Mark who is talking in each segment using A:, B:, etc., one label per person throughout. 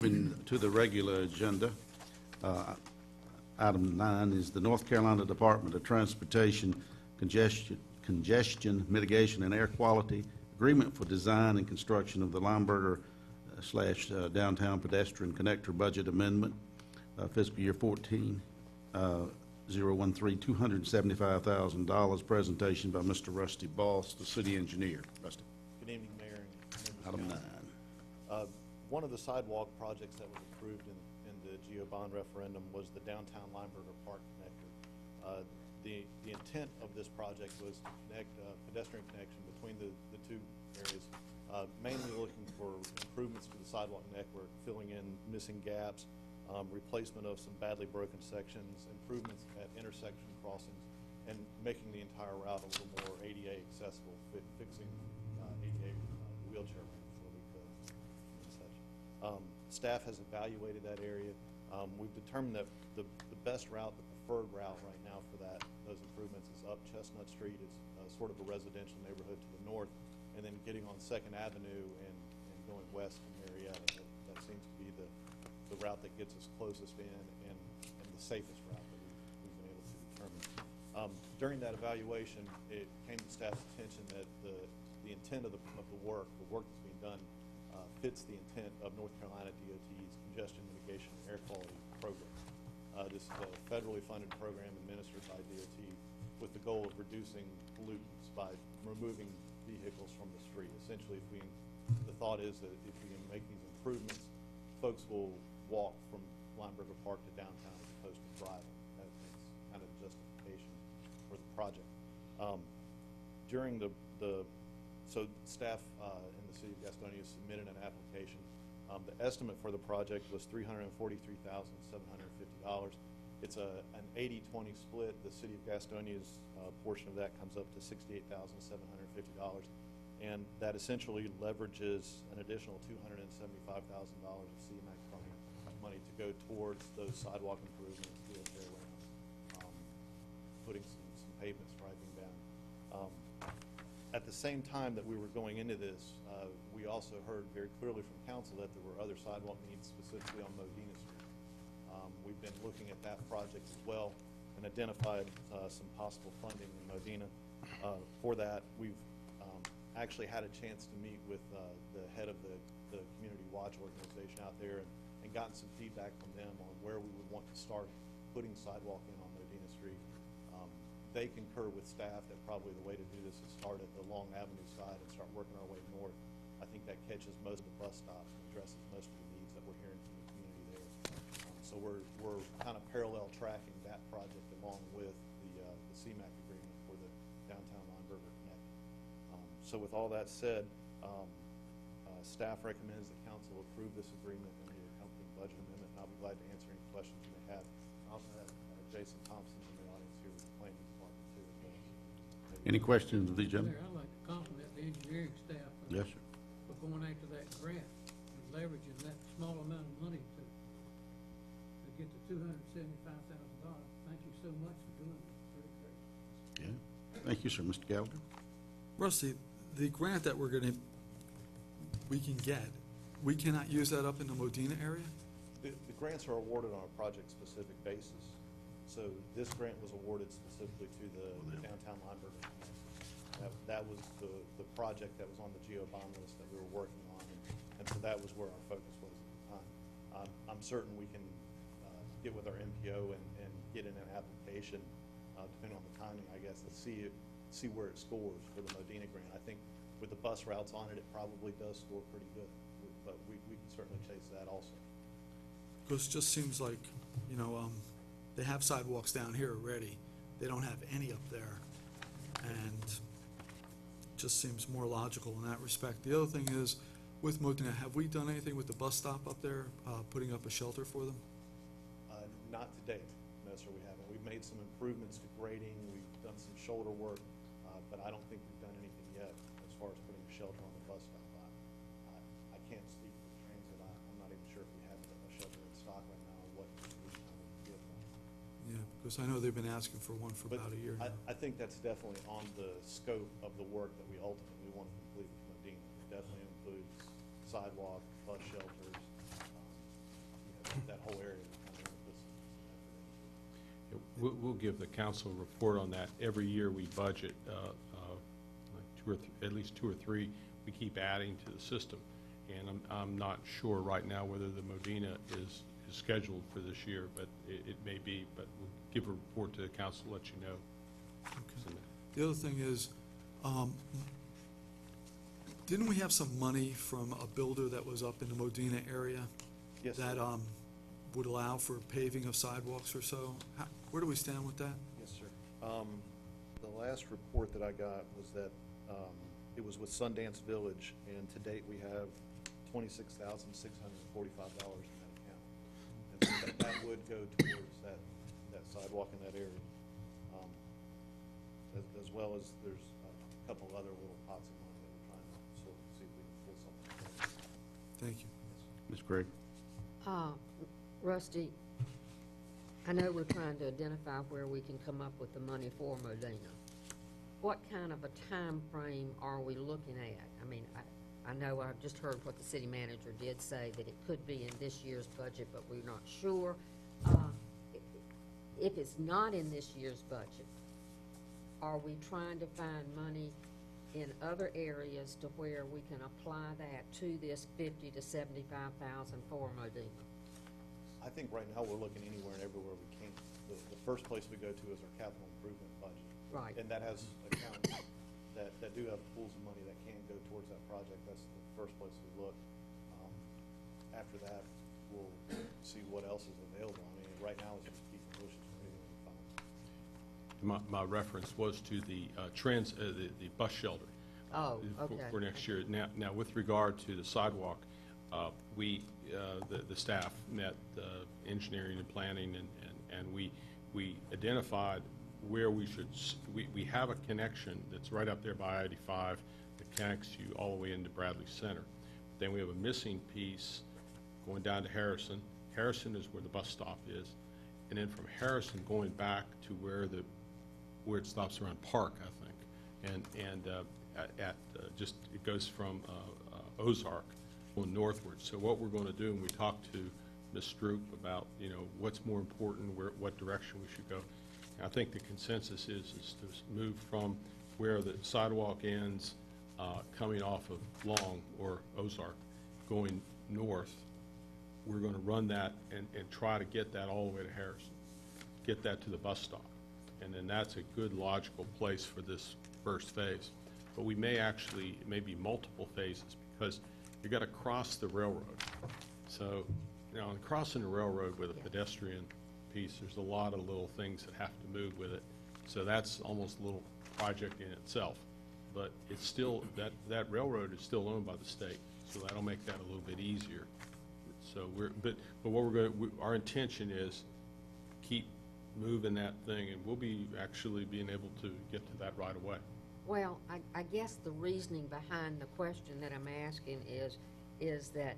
A: Moving to the regular agenda, item 9 is the North Carolina Department of Transportation Congestion Mitigation and Air Quality Agreement for Design and Construction of the Lineberger slash Downtown Pedestrian Connector Budget Amendment, fiscal year 14, 013, $275,000. Presentation by Mr. Rusty Boss, the city engineer. Rusty.
B: Good evening, Mayor and
A: Item 9.
B: One of the sidewalk projects that was approved in the GEO bond referendum was the downtown Lineberger Park connector. The intent of this project was to connect pedestrian connection between the two areas, mainly looking for improvements to the sidewalk network, filling in missing gaps, replacement of some badly broken sections, improvements at intersection crossings, and making the entire route a little more ADA accessible, fixing ADA wheelchair ramps where we could and such. Staff has evaluated that area. We've determined that the best route, the preferred route right now for those improvements is up Chestnut Street. It's sort of a residential neighborhood to the north, and then getting on 2nd Avenue and going west from Marietta. That seems to be the route that gets us closest in and the safest route that we've been able to determine. During that evaluation, it came to staff's attention that the intent of the work that's being done fits the intent of North Carolina DOT's Congestion Mitigation and Air Quality Program. This is a federally funded program administered by DOT with the goal of reducing pollutants by removing vehicles from the street. Essentially, the thought is that if we can make these improvements, folks will walk from Lineberger Park to downtown as opposed to driving. That's kind of the justification for the project. So staff in the city of Gastonia submitted an application. The estimate for the project was $343,750. It's an 80-20 split. The city of Gastonia's portion of that comes up to $68,750, and that essentially leverages an additional $275,000 of CMAQ money to go towards those sidewalk improvements, wheelchair ramps, putting some pavement striping down. At the same time that we were going into this, we also heard very clearly from council that there were other sidewalk needs, specifically on Modena Street. We've been looking at that project as well and identified some possible funding in Modena. For that, we've actually had a chance to meet with the head of the Community Watch organization out there and gotten some feedback from them on where we would want to start putting sidewalk in on Modena Street. They concur with staff that probably the way to do this is start at the Long Avenue side and start working our way north. I think that catches most of the bus stops and addresses most of the needs that we're hearing from the community there. So we're kind of parallel tracking that project along with the CMAQ agreement for the downtown Lineberger Connect. So with all that said, staff recommends that council approve this agreement and the accompanying budget amendment, and I'll be glad to answer any questions you may have. I also have Jason Thompson in the audience here with the planning department too as well.
A: Any questions of the gentleman?
C: I'd like to compliment the engineering staff
A: Yes, sir.
C: for going after that grant and leveraging that small amount of money to get the $275,000. Thank you so much for doing it. It's very great.
A: Yeah. Thank you, sir. Mr. Gallagher?
D: Rusty, the grant that we can get, we cannot use that up in the Modena area?
B: The grants are awarded on a project-specific basis. So this grant was awarded specifically to the downtown Lineberger Connect. That was the project that was on the GEO bond list that we were working on, and so that was where our focus was at the time. I'm certain we can get with our MPO and get in an application, depending on the timing, I guess, and see where it scores for the Modena grant. I think with the bus routes on it, it probably does score pretty good, but we can certainly chase that also.
D: Because it just seems like, they have sidewalks down here already. They don't have any up there. And just seems more logical in that respect. The other thing is, with Modena, have we done anything with the bus stop up there, putting up a shelter for them?
B: Not to date, no sir, we haven't. We've made some improvements to grading, we've done some shoulder work, but I don't think we've done anything yet as far as putting a shelter on the bus stop. I can't speak for the transit. I'm not even sure if we have a shelter in stock right now, or what we kind of get from.
D: Yeah, because I know they've been asking for one for about a year now.
B: I think that's definitely on the scope of the work that we ultimately want to complete with Modena. It definitely includes sidewalk, bus shelters,
E: We'll give the council a report on that. Every year we budget, like at least 2 or 3, we keep adding to the system. And I'm not sure right now whether the Modena is scheduled for this year, but it may be, but we'll give a report to the council, let you know.
D: The other thing is, didn't we have some money from a builder that was up in the Modena area?
B: Yes,
D: That
B: sir.
D: would allow for paving of sidewalks or so? Where do we stand with that?
B: Yes, sir. The last report that I got was that it was with Sundance Village, and to date, we have $26,645 in that account. And so that would go towards that sidewalk in that area. As well as there's a couple other little pots of money that we're trying to sort of see if we can pull something together.
D: Thank you.
A: Ms. Gregg?
F: Rusty, I know we're trying to identify where we can come up with the money for Modena. What kind of a time frame are we looking at? I mean, I know I've just heard what the city manager did say, that it could be in this year's budget, but we're not sure. If it's not in this year's budget, are we trying to find money in other areas to where we can apply that to this 50 to 75,000 for Modena?
B: I think right now we're looking anywhere and everywhere we can. The first place we go to is our capital improvement budget.
F: Right.
B: And that has accounts that do have pools of money that can go towards that project. That's the first place we look. After that, we'll see what else is available. I mean, right now it's just keeping wishes for anything we find.
E: My reference was to the the bus shelter.
F: Oh,
E: for-
F: okay.
E: For next year. Now, with regard to the sidewalk, we, the staff met engineering and planning, and we identified where we should, we have a connection that's right up there by I-85 that connects you all the way into Bradley Center. Then we have a missing piece going down to Harrison. Harrison is where the bus stop is. And then from Harrison going back to where it stops around Park, I think. Just, it goes from Ozark going northward. So what we're going to do, and we talked to Ms. Stroop about, what's more important, what direction we should go. And I think the consensus is to move from where the sidewalk ends, coming off of Long or Ozark, going north. We're going to run that and try to get that all the way to Harrison, get that to the bus stop. And then that's a good logical place for this first phase. But we may actually, it may be multiple phases, because you got to cross the railroad. So, in crossing the railroad with a pedestrian piece, there's a lot of little things that have to move with it. So that's almost a little project in itself. But it's still, that railroad is still owned by the state, so that'll make that a little bit easier. So but what our intention is keep moving that thing, and we'll be actually being able to get to that right away.
F: Well, I guess the reasoning behind the question that I'm asking is that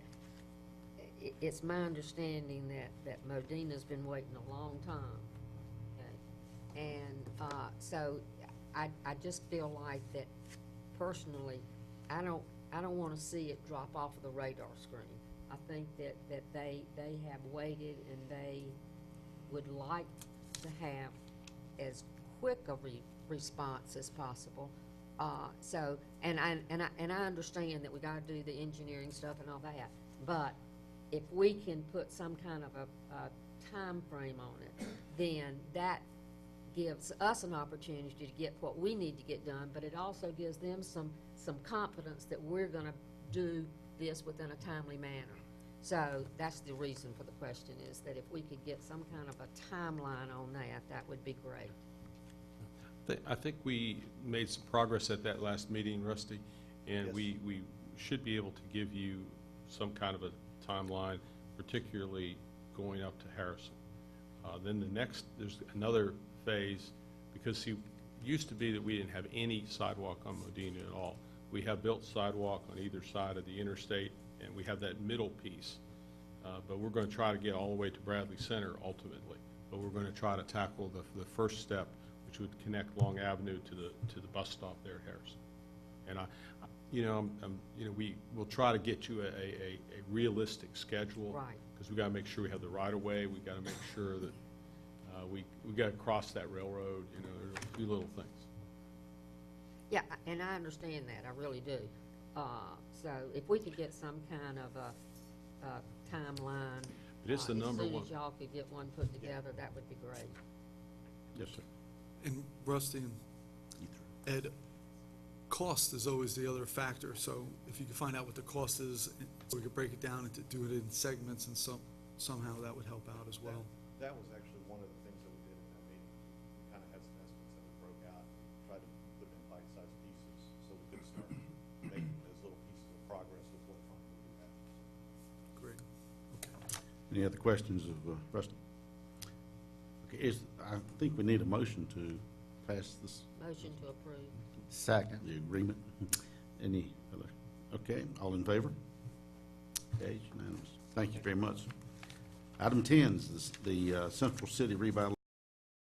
F: it's my understanding that Modena's been waiting a long time. Okay? And so I just feel like that personally, I don't want to see it drop off of the radar screen. I think that they have waited, and they would like to have as quick a response as possible. So, and I understand that we got to do the engineering stuff and all that, but if we can put some kind of a time frame on it, then that gives us an opportunity to get what we need to get done, but it also gives them some confidence that we're going to do this within a timely manner. So that's the reason for the question, is that if we could get some kind of a timeline on that, that would be great.
E: I think we made some progress at that last meeting, Rusty, and
B: Yes.
E: we should be able to give you some kind of a timeline, particularly going up to Harrison. Then there's another phase, because see, it used to be that we didn't have any sidewalk on Modena at all. We have built sidewalk on either side of the interstate, and we have that middle piece. But we're going to try to get all the way to Bradley Center ultimately. But we're going to try to tackle the first step, which would connect Long Avenue to the bus stop there at Harrison. And we will try to get you a realistic schedule.
F: Right.
E: Because we got to make sure we have the right of way. We got to make sure that We got to cross that railroad, you know, there's a few little things.
F: Yeah, and I understand that, I really do. So if we could get some kind of a timeline.
E: But it's the number
F: As soon
E: one.
F: as y'all could get one put together, that would be great.
A: Yes, sir.
D: And Rusty and Ed, cost is always the other factor, so if you could find out what the cost is, we could break it down and do it in segments, and somehow that would help out as well.
B: That was actually one of the things that we did in that meeting. We kind of had some estimates that we broke out, and tried to put them in bite-sized pieces, so we could start making those little pieces of progress with what funding we do have.
D: Great, okay.
A: Any other questions of Rusty? Okay, I think we need a motion to pass this,
F: Motion to approve.
G: Second.
A: the agreement. Any other? Okay, all in favor? Okay, it's unanimous. Thank you very much. Item 10 is the Central City Revitalization